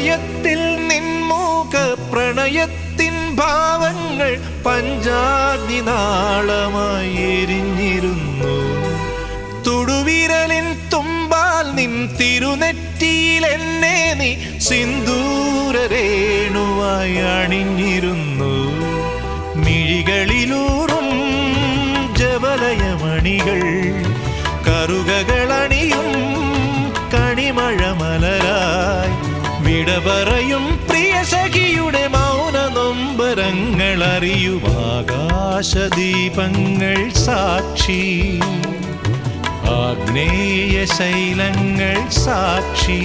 ഹൃദയത്തിൽ നിൻമുഖ പ്രണയത്തിൻ ഭാവങ്ങൾ പഞ്ചാഗ്നി നാളമായി എരിഞ്ഞിരുന്നു. തുടുവിരലിൻ തുമ്പാൽ നിൻ തിരുനെറ്റിയിൽ എന്നെ നീ സിന്ദൂരരേണുവായി അണിഞ്ഞിരുന്നു. മിഴികളിലൂറും ജവലയമണികൾ കറുകകളണിയും കണിമഴമലരായി വിട പറയും പ്രിയ സഖിയുടെ മൗന നൊമ്പരങ്ങൾ അറിയും ആകാശദീപങ്ങൾ സാക്ഷി, ആഗ്നേയ ശൈലങ്ങൾ സാക്ഷി.